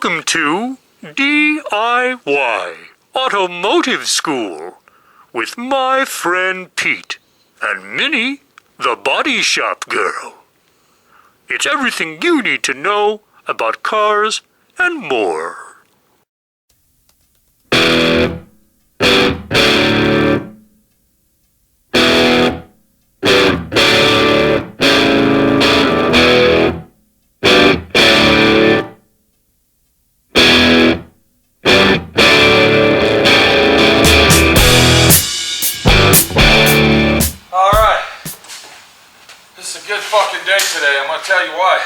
Welcome to D.I.Y. Automotive School with my friend Pete and Minnie, the body shop girl. It's everything you need to know about cars and more. This is a good fucking day today, I'm gonna tell you why.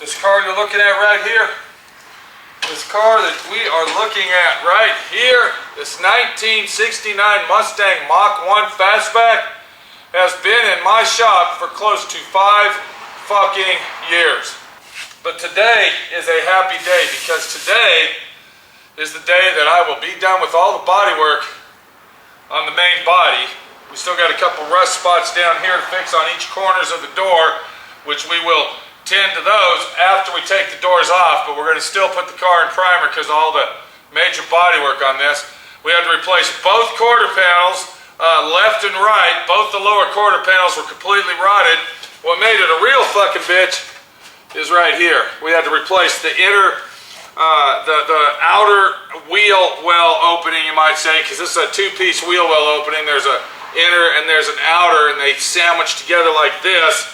This car you're looking at right here, this car that we are looking at right here, this 1969 Mustang Mach 1 Fastback, has been in my shop for close to 5 fucking years. But today is a happy day because today is the day that I will be done with all the body work on the main body. We still got a couple rust spots down here to fix on each corners of the door, which we will tend to those after we take the doors off, but we're going to still put the car in primer because all the major body work on this. We had to replace both quarter panels, left and right. Both the lower quarter panels were completely rotted. What made it a real fucking bitch is right here. We had to replace the inner, the outer wheel well opening, you might say, because this is a two-piece wheel well opening. There's a inner and there's an outer, and they sandwich together like this.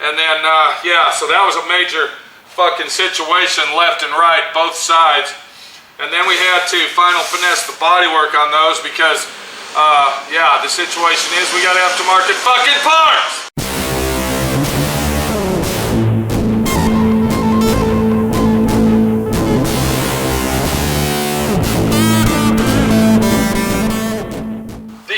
And then yeah, so that was a major fucking situation, left and right, both sides. And then we had to final finesse the bodywork on those because yeah, the situation is we gotta have to market fucking parts.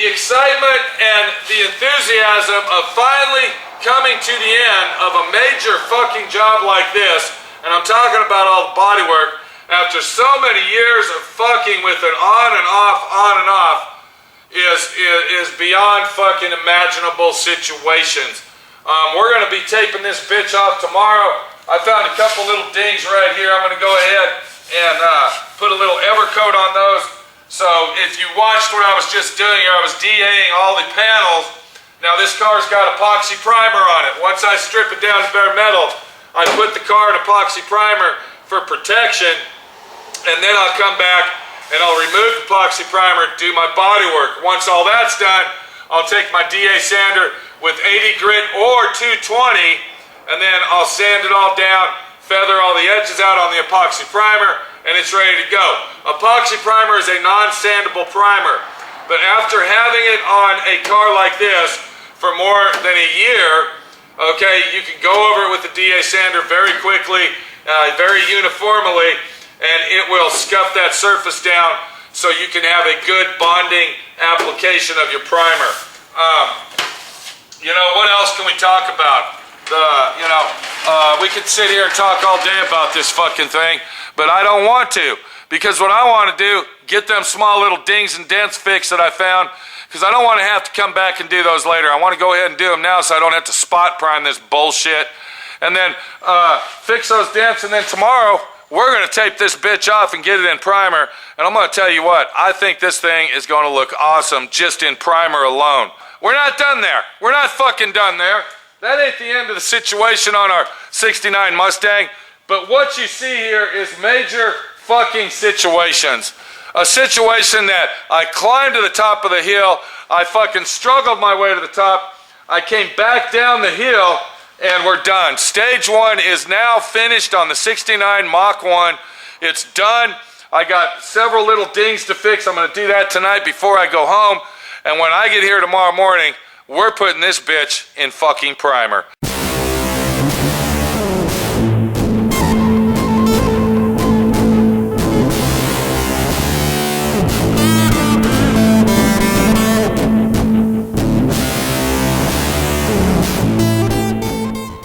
Excitement and the enthusiasm of finally coming to the end of a major fucking job like this, and I'm talking about all the body work, after so many years of fucking with it on and off, is beyond fucking imaginable situations. We're going to be taping this bitch off tomorrow. I found a couple little dings right here. I'm going to go ahead and put a little Evercoat on those. So if you watched what I was just doing here, I was DAing all the panels. Now this car's got epoxy primer on it. Once I strip it down to bare metal, I put the car in epoxy primer for protection, and then I'll come back and I'll remove the epoxy primer, do my body work. Once all that's done, I'll take my DA sander with 80 grit or 220, and then I'll sand it all down, feather all the edges out on the epoxy primer, and it's ready to go. Epoxy primer is a non-sandable primer, but after having it on a car like this for more than a year, okay, you can go over it with the DA sander very quickly, very uniformly, and it will scuff that surface down so you can have a good bonding application of your primer. You know, what else can we talk about? We could sit here and talk all day about this fucking thing, but I don't want to, because what I want to do, get them small little dings and dents fixed that I found, because I don't want to have to come back and do those later. I want to go ahead and do them now so I don't have to spot prime this bullshit, and then fix those dents, and then tomorrow we're going to tape this bitch off and get it in primer, and I'm going to tell you what, I think this thing is going to look awesome just in primer alone. We're not done there. We're not fucking done there. That ain't the end of the situation on our 69 Mustang, but what you see here is major fucking situations. A situation that I climbed to the top of the hill, I fucking struggled my way to the top, I came back down the hill, and we're done. Stage 1 is now finished on the 69 Mach 1. It's done. I got several little dings to fix. I'm going to do that tonight before I go home, and when I get here tomorrow morning, we're putting this bitch in fucking primer.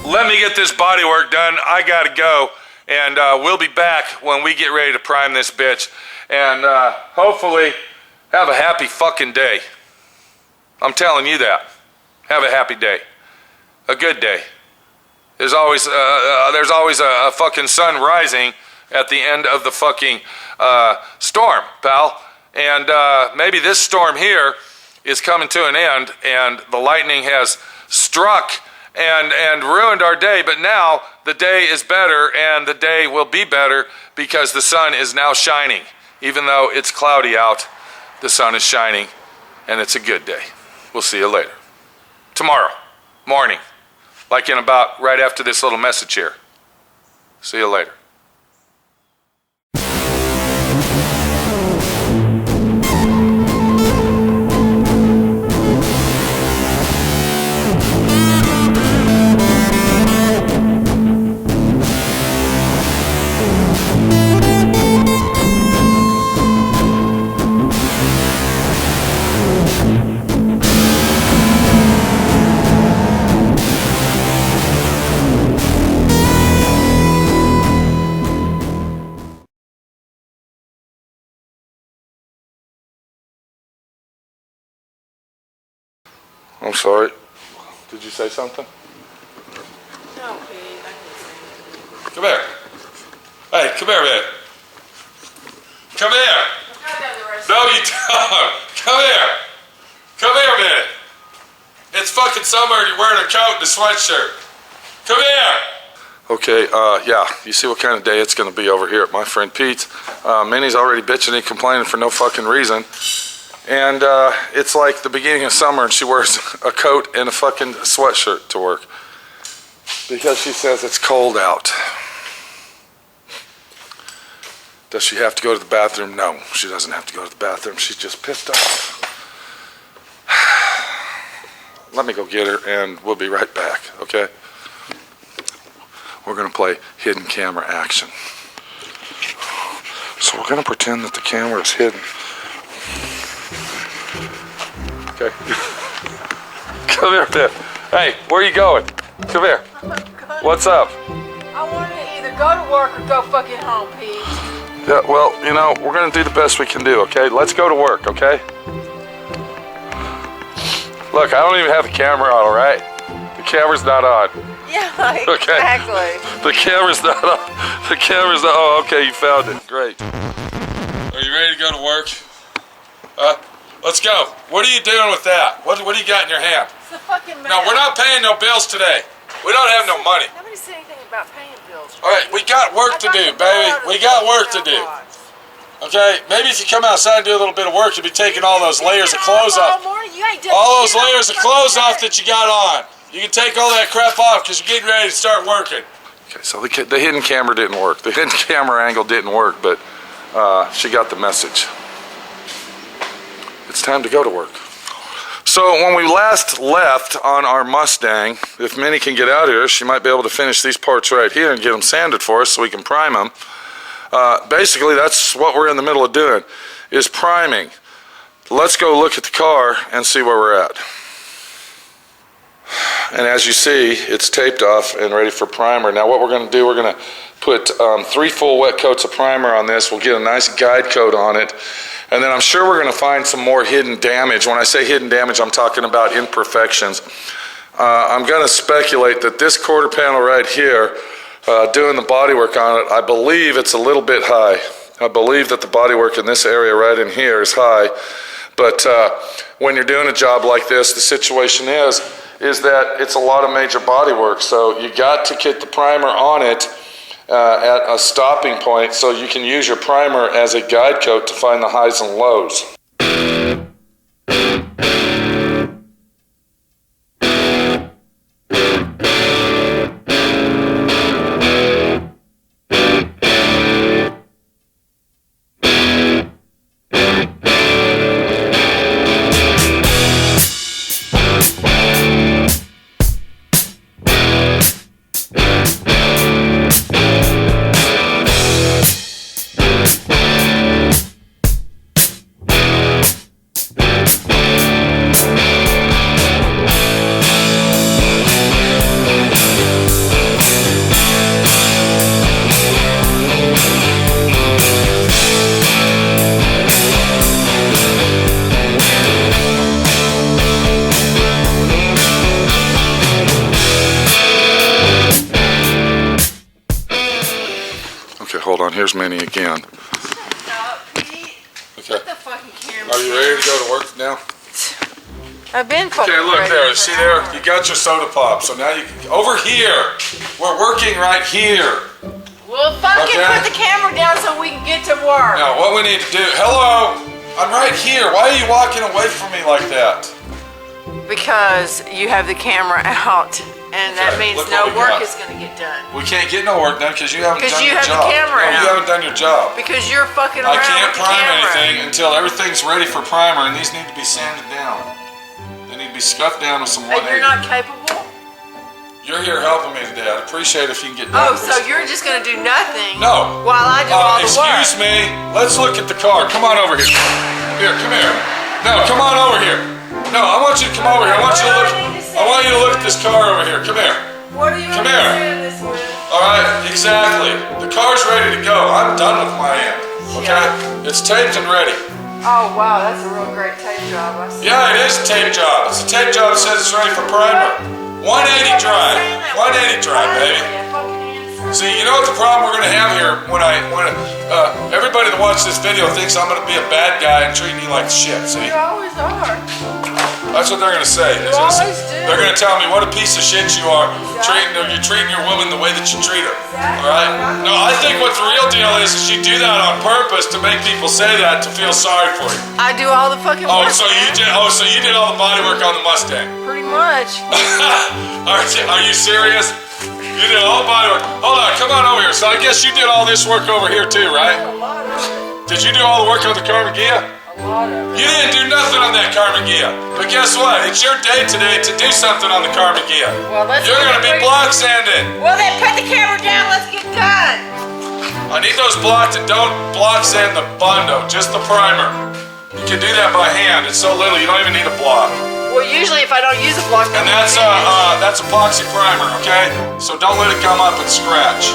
Let me get this body work done. I gotta go, and we'll be back when we get ready to prime this bitch, and hopefully have a happy fucking day. I'm telling you that. Have a happy day. A good day. There's always a fucking sun rising at the end of the fucking storm, pal. And maybe this storm here is coming to an end, and the lightning has struck and ruined our day, but now the day is better, and the day will be better because the sun is now shining. Even though it's cloudy out, the sun is shining, and it's a good day. We'll see you later. Tomorrow morning, like in about right after this little message here. See you later. I'm sorry. Did you say something? No, Pete, I didn't say anything. Come here. Hey, come here, man. Come here. No, you don't. Come here. Come here, man. It's fucking summer and you're wearing a coat and a sweatshirt. Come here. Okay, yeah, you see what kind of day it's going to be over here at my friend Pete's. Minnie's already bitching and complaining for no fucking reason. And it's like the beginning of summer and she wears a coat and a fucking sweatshirt to work because she says it's cold out. Does she have to go to the bathroom? No, she doesn't have to go to the bathroom. She's just pissed off. Let me go get her and we'll be right back, okay? We're gonna play hidden camera action. So we're gonna pretend that the camera is hidden. Okay. Come here, man. Hey, where are you going? Come here. What's up? I want to either go to work or go fucking home, Pete. Yeah, well, you know, we're going to do the best we can do, okay? Let's go to work, okay? Look, I don't even have the camera on, all right? The camera's not on. Yeah, Okay. exactly. The camera's not on. The camera's not. Oh, okay, you found it. Great. Are you ready to go to work? Let's go. What are you doing with that? What do you got in your hand? It's the fucking No, we're not paying no bills today. We don't have no money. Nobody said anything about paying bills. All right, we got work to do, baby. We got work to do. Okay, maybe if you come outside and do a little bit of work, you'll be taking all those layers of clothes off. All those layers of clothes off that you got on. You can take all that crap off because you're getting ready to start working. Okay, so the hidden camera didn't work. The hidden camera angle didn't work, but she got the message. It's time to go to work. So when we last left on our Mustang, if Minnie can get out here, she might be able to finish these parts right here and get them sanded for us so we can prime them. Basically, that's what we're in the middle of doing, is priming. Let's go look at the car and see where we're at. And as you see, it's taped off and ready for primer. Now what we're going to do, we're going to put 3 full wet coats of primer on this. We'll get a nice guide coat on it. And then I'm sure we're going to find some more hidden damage. When I say hidden damage, I'm talking about imperfections. I'm going to speculate that this quarter panel right here, doing the bodywork on it, I believe it's a little bit high. I believe that the bodywork in this area right in here is high. But when you're doing a job like this, the situation is that it's a lot of major bodywork. So you got to get the primer on it at a stopping point so you can use your primer as a guide coat to find the highs and lows. Okay, hold on. Here's Minnie again. Shut up, Pete. Okay. Put the fucking camera Are you ready to go to work now? I've been fucking Okay, look ready there. for See an there? hour. You got your soda pop. So now you can... Over here. We're working right here. Well, fucking Okay. put the camera down so we can get to work. Now, what we need to do... Hello? I'm right here. Why are you walking away from me like that? Because you have the camera out, and that Okay, means look no what we work got. is going to get done. We can't get no work done because you haven't Because done you your have the job. camera No, you out. haven't done your job. Because you're fucking I around can't with the prime camera. anything until everything's ready for primer, and these need to be sanded down. They need to be scuffed down with some And 180. you're not capable? You're here helping me today. I'd appreciate it if you can get done. Oh, with so this. you're just going to do nothing No. while I do all the work? Excuse me. Let's look at the car. Come on over here. Here, come here. No, come on over here. No, I want you to come over here. I want you to look at this car over here. Come here. What are you Come here. understand this with? All right, exactly. The car's ready to go. I'm done with my end. Okay? It's taped and ready. Oh, wow, that's a real great tape job. I see. Yeah, it is a tape job. It's a tape job that says it's ready for primer. 180 drive. 180 drive, baby. See, you know what the problem we're going to have here when everybody that watches this video thinks I'm going to be a bad guy and treating you like shit, see? You always are. That's what they're going to say. They're going to tell me what a piece of shit you are. You're treating your woman the way that you treat her. All right? No, I think what the real deal is you do that on purpose to make people say that to feel sorry for you. I do all the fucking Oh, work. so you did all the body work on the Mustang. Pretty much. Are you serious? You did all the body work. Hold on, come on over here. So I guess you did all this work over here too, right? A lot of it. Did you do all the work on the Carmen Gia? A lot of it. You didn't do nothing on that Carmen Gia. But guess what? It's your day today to do something on the Carmen Gia. Well, let's You're get going to it be ready. block sanded. Well, then put the camera down. Let's get done. I need those blocks and don't block sand the Bondo, just the primer. You can do that by hand. It's so little, you don't even need a block. Well, usually if I don't use a block, And that's epoxy primer, okay? So don't let it come up and scratch.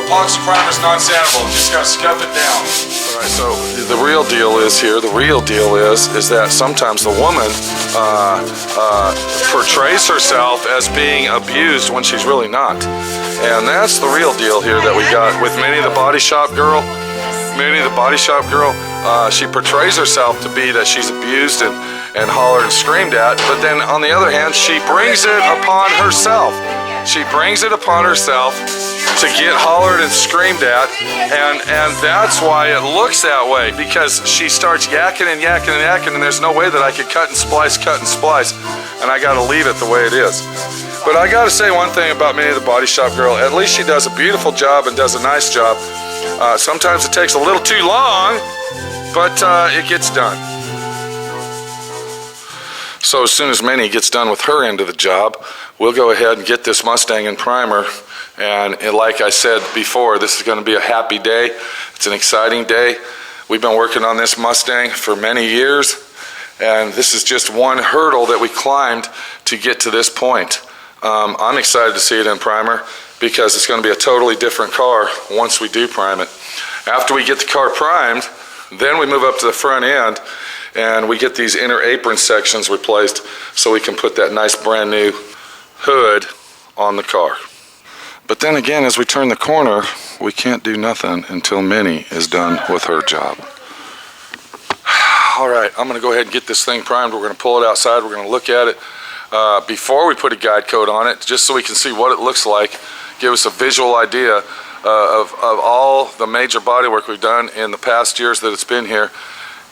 Epoxy primer is non-sandable. You just gotta scuff it down. All right. So the real deal is here. The real deal is that sometimes the woman portrays herself as being abused when she's really not, and that's the real deal here that we got with Minnie, the body shop girl. Minnie, the body shop girl. She portrays herself to be that she's abused and hollered and screamed at, but then on the other hand, she brings it upon herself. She brings it upon herself to get hollered and screamed at, and that's why it looks that way, because she starts yakking and yakking and yakking, and there's no way that I could cut and splice, and I gotta leave it the way it is. But I gotta say one thing about Minnie, the body shop girl. At least she does a beautiful job and does a nice job. Sometimes it takes a little too long, but it gets done. So as soon as Minnie gets done with her end of the job, we'll go ahead and get this Mustang in primer. And like I said before, this is going to be a happy day. It's an exciting day. We've been working on this Mustang for many years, and this is just one hurdle that we climbed to get to this point. I'm excited to see it in primer because it's going to be a totally different car once we do prime it. After we get the car primed, then we move up to the front end and we get these inner apron sections replaced so we can put that nice brand new hood on the car. But then again, as we turn the corner, we can't do nothing until Minnie is done with her job. All right, I'm going to go ahead and get this thing primed. We're going to pull it outside. We're going to look at it before we put a guide coat on it, just so we can see what it looks like, give us a visual idea of all the major body work we've done in the past years that it's been here.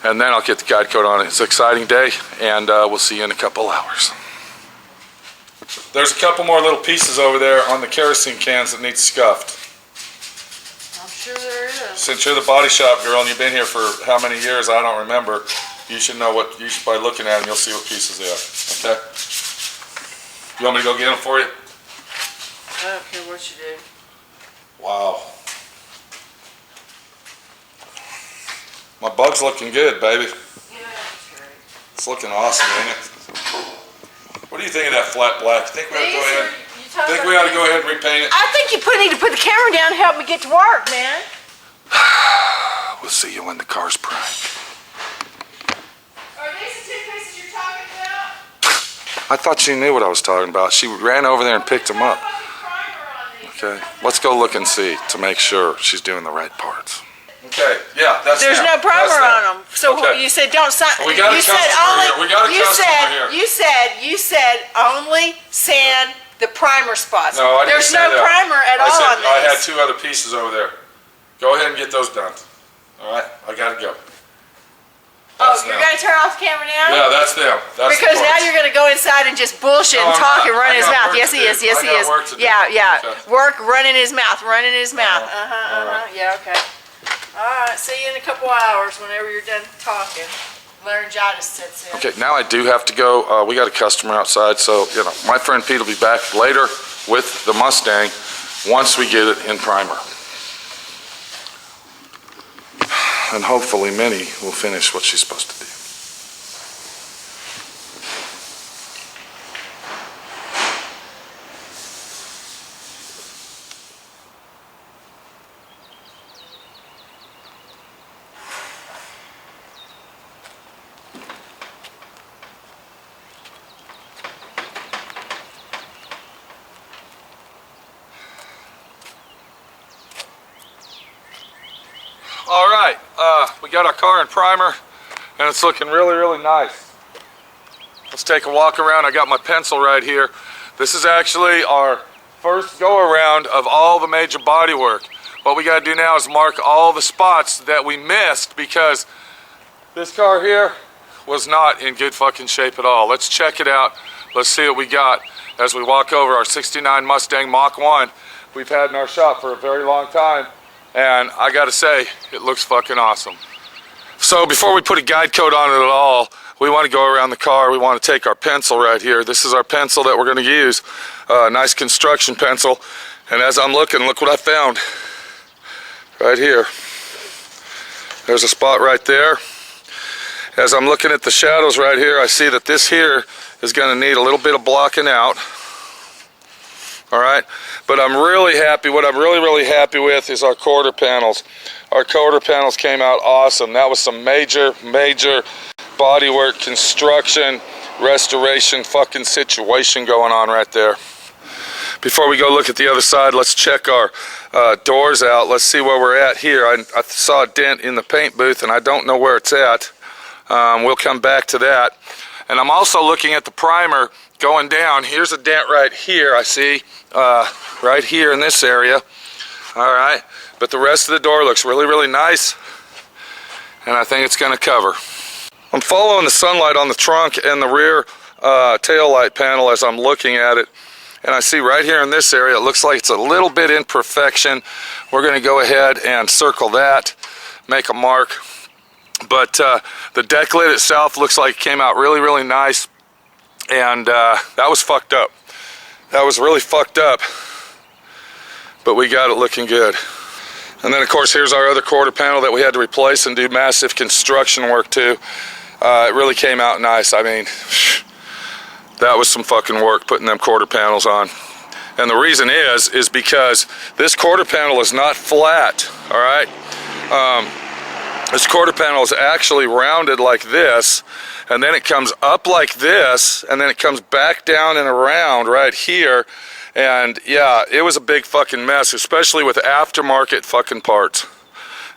And then I'll get the guide coat on it. It's an exciting day, and we'll see you in a couple hours. There's a couple more little pieces over there on the kerosene cans that need scuffed. I'm sure there is. Since you're the body shop girl and you've been here for how many years, I don't remember, you should know what, you should by looking at them, you'll see what pieces they are, okay? You want me to go get them for you? I don't care what you do. Wow. My bug's looking good, baby. Yeah, that's great. It's looking awesome, ain't it? What do you think of that flat black? Think we ought to go ahead? Think we ought to go ahead and repaint it? I think you need to put the camera down and help me get to work, man. We'll see you when the car's primed. Are these the two pieces you're talking about? I thought she knew what I was talking about. She ran over there and picked them up. Okay, let's go look and see to make sure she's doing the right parts. Okay, yeah, that's There's no primer on them. So Okay. you said don't sign. We got a you said customer only. here. We got a you customer said here. you said only sand the primer spots. No, I didn't There's say no that. primer at I all said on this. I had 2 other pieces over there. Go ahead and get those done. All right, I gotta go. That's You're them. gonna turn off the camera now? Yeah, that's them. That's Because the now parts. you're gonna go inside and just bullshit No, and I'm talk not. and run I his got mouth. work Yes, to he do. is. Yes, I he got is. work to do. Yeah. Okay. Work, running his mouth, running his mouth. All right. Yeah, okay. All right. See you in a couple hours whenever you're done talking. Laryngitis sets in. Okay, now I do have to go. We got a customer outside, so my friend Pete will be back later with the Mustang once we get it in primer. And hopefully Minnie will finish what she's supposed to do. All right, we got our car in primer and it's looking really, really nice. Let's take a walk around. I got my pencil right here. This is actually our first go around of all the major body work. What we gotta do now is mark all the spots that we missed because this car here was not in good fucking shape at all. Let's check it out. Let's see what we got as we walk over our 69 Mustang Mach 1 we've had in our shop for a very long time. And I gotta say, it looks fucking awesome. So before we put a guide coat on it at all, we want to go around the car. We want to take our pencil right here. This is our pencil that we're going to use. Nice construction pencil. And as I'm looking, look what I found. Right here. There's a spot right there. As I'm looking at the shadows right here, I see that this here is going to need a little bit of blocking out. Alright, but I'm really happy, what I'm really happy with is our quarter panels. Our quarter panels came out awesome. That was some major bodywork, construction, restoration fucking situation going on right there. Before we go look at the other side, let's check our doors out. Let's see where we're at here. I saw a dent in the paint booth and I don't know where it's at. We'll come back to that. And I'm also looking at the primer going down. Here's a dent right here, I see, right here in this area. All right, but the rest of the door looks really nice, and I think it's going to cover. I'm following the sunlight on the trunk and the rear tail light panel as I'm looking at it, and I see right here in this area it looks like it's a little bit imperfection. We're going to go ahead and circle that, make a mark. But the deck lid itself looks like it came out really nice. And that was fucked up. That was really fucked up. But we got it looking good. And then of course here's our other quarter panel that we had to replace and do massive construction work to. It really came out nice. I mean, that was some fucking work putting them quarter panels on. And the reason is because this quarter panel is not flat, all right? This quarter panel is actually rounded like this, and then it comes up like this, and then it comes back down and around right here. And yeah, it was a big fucking mess, especially with aftermarket fucking parts.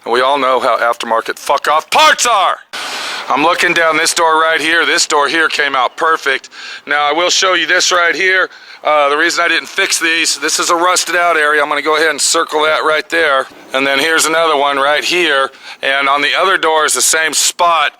And we all know how aftermarket fuck off parts are. I'm looking down this door right here. This door here came out perfect. Now I will show you this right here. The reason I didn't fix these, this is a rusted out area. I'm going to go ahead and circle that right there. And then here's another one right here. And on the other door is the same spot.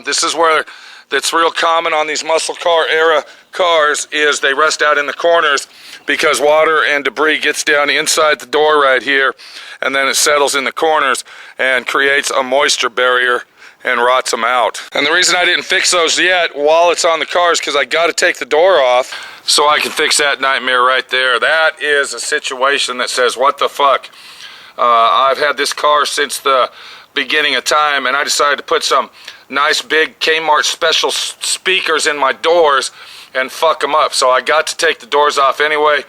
This is where it's real common on these muscle car era cars is they rust out in the corners because water and debris gets down inside the door right here. And then it settles in the corners and creates a moisture barrier and rots them out. And the reason I didn't fix those yet while it's on the car is because I got to take the door off so I can fix that nightmare right there. That is a situation that says, what the fuck? I've had this car since the beginning of time, and I decided to put some nice big Kmart special speakers in my doors and fuck them up. So I got to take the doors off anyway.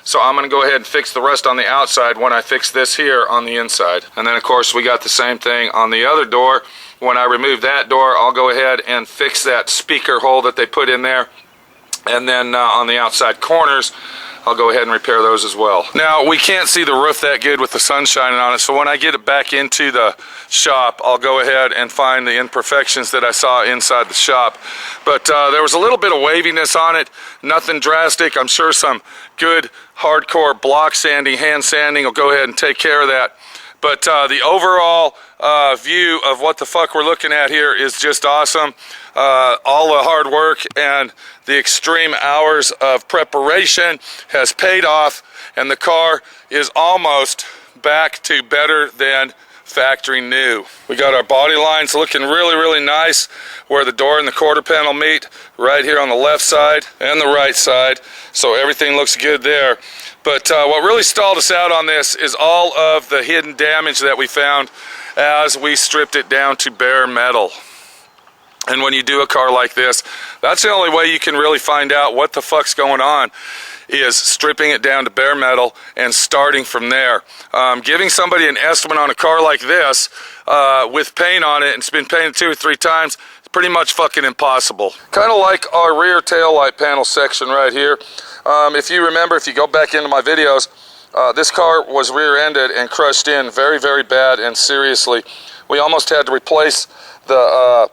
So I'm going to go ahead and fix the rest on the outside when I fix this here on the inside. And then of course we got the same thing on the other door. When I remove that door, I'll go ahead and fix that speaker hole that they put in there. And then on the outside corners, I'll go ahead and repair those as well. Now, we can't see the roof that good with the sun shining on it, so when I get it back into the shop, I'll go ahead and find the imperfections that I saw inside the shop. But there was a little bit of waviness on it, nothing drastic. I'm sure some good hardcore block sanding, hand sanding will go ahead and take care of that. But the overall view of what the fuck we're looking at here is just awesome. All the hard work and the extreme hours of preparation has paid off, and the car is almost back to better than factory new. We got our body lines looking really, really nice where the door and the quarter panel meet, right here on the left side and the right side. So everything looks good there. But what really stalled us out on this is all of the hidden damage that we found as we stripped it down to bare metal. And when you do a car like this, that's the only way you can really find out what the fuck's going on, is stripping it down to bare metal and starting from there. Giving somebody an estimate on a car like this with paint on it, and it's been painted 2 or 3 times, it's pretty much fucking impossible. Kind of like our rear tail light panel section right here. If you remember, if you go back into my videos, this car was rear-ended and crushed in very, very bad and seriously. We almost had to replace the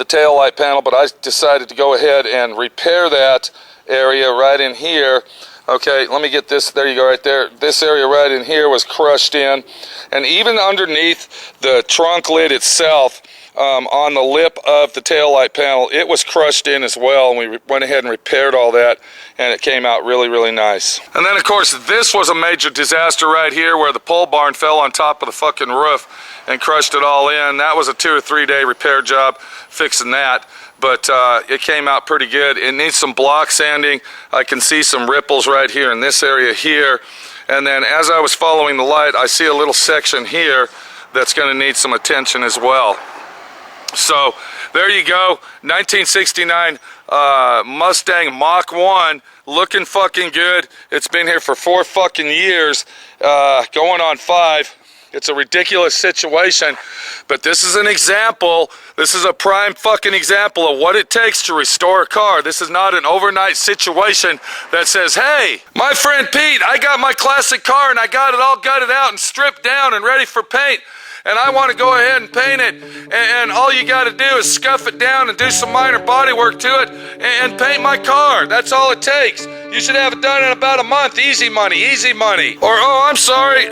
tail light panel, but I decided to go ahead and repair that area right in here. Okay, let me get this. There you go, right there. This area right in here was crushed in, and even underneath the trunk lid itself, on the lip of the tail light panel, it was crushed in as well, and we went ahead and repaired all that, and it came out really, really nice. And then, of course, this was a major disaster right here where the pole barn fell on top of the fucking roof and crushed it all in. That was a 2 or 3 day repair job fixing that. But it came out pretty good. It needs some block sanding. I can see some ripples right here in this area here. And then as I was following the light, I see a little section here that's going to need some attention as well. So there you go, 1969 Mustang Mach 1, looking fucking good. It's been here for 4 fucking years, going on 5. It's a ridiculous situation, but this is an example. This is a prime fucking example of what it takes to restore a car. This is not an overnight situation that says, hey, my friend Pete, I got my classic car and I got it all gutted out and stripped down and ready for paint, and I want to go ahead and paint it, and all you got to do is scuff it down and do some minor body work to it and paint my car. That's all it takes. You should have it done in about a month. Easy money, easy money. Or, oh, I'm sorry,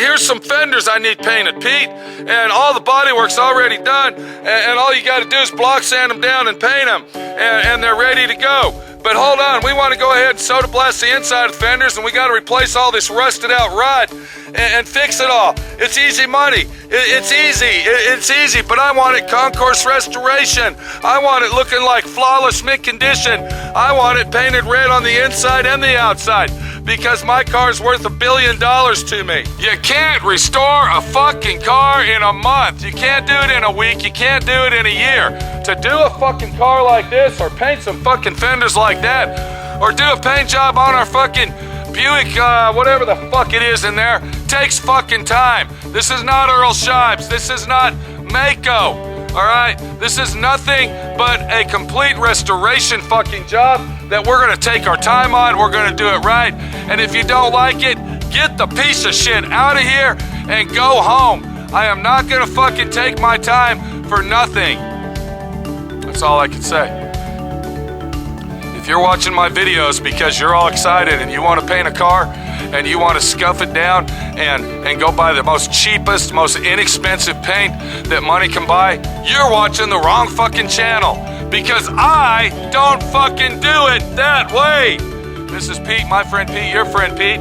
here's some fenders I need painted, Pete, and all the body work's already done, and all you got to do is block sand them down and paint them, and they're ready to go. But hold on, we want to go ahead and soda blast the inside of the fenders, and we got to replace all this rusted out rod and fix it all. It's easy money. It's easy, but I want it concourse restoration. I want it looking like flawless mint condition. I want it painted red on the inside and the outside, because my car's worth $1 billion to me. You can't restore a fucking car in a month. You can't do it in a week. You can't do it in a year. To do a fucking car like this, or paint some fucking fenders like that, or do a paint job on our fucking Buick, whatever the fuck it is in there, takes fucking time. This is not Earl Shibes. This is not Mako. Alright? This is nothing but a complete restoration fucking job that we're gonna take our time on. We're gonna do it right. And if you don't like it, get the piece of shit out of here and go home. I am not gonna fucking take my time for nothing. That's all I can say. If you're watching my videos because you're all excited and you want to paint a car and you want to scuff it down and go buy the most cheapest, most inexpensive paint that money can buy, you're watching the wrong fucking channel, because I don't fucking do it that way. This is Pete, my friend Pete, your friend Pete.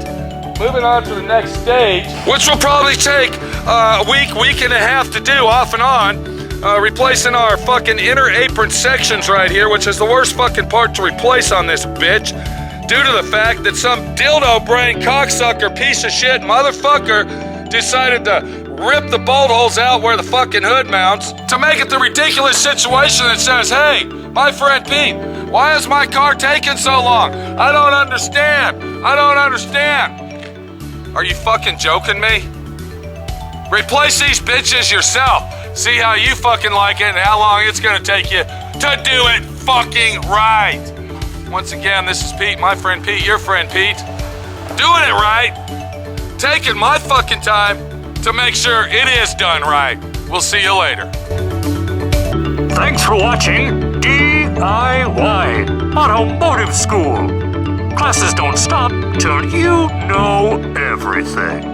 Moving on to the next stage, which will probably take a week and a half to do off and on. Replacing our fucking inner apron sections right here, which is the worst fucking part to replace on this bitch, due to the fact that some dildo brain cocksucker piece of shit motherfucker decided to rip the bolt holes out where the fucking hood mounts, to make it the ridiculous situation that says, hey, my friend Pete, why is my car taking so long? I don't understand. I don't understand. Are you fucking joking me? Replace these bitches yourself. See how you fucking like it and how long it's gonna take you to do it fucking right. Once again, this is Pete, my friend Pete, your friend Pete. Doing it right. Taking my fucking time to make sure it is done right. We'll see you later. Thanks for watching D.I.Y. Automotive School. Classes don't stop till you know everything.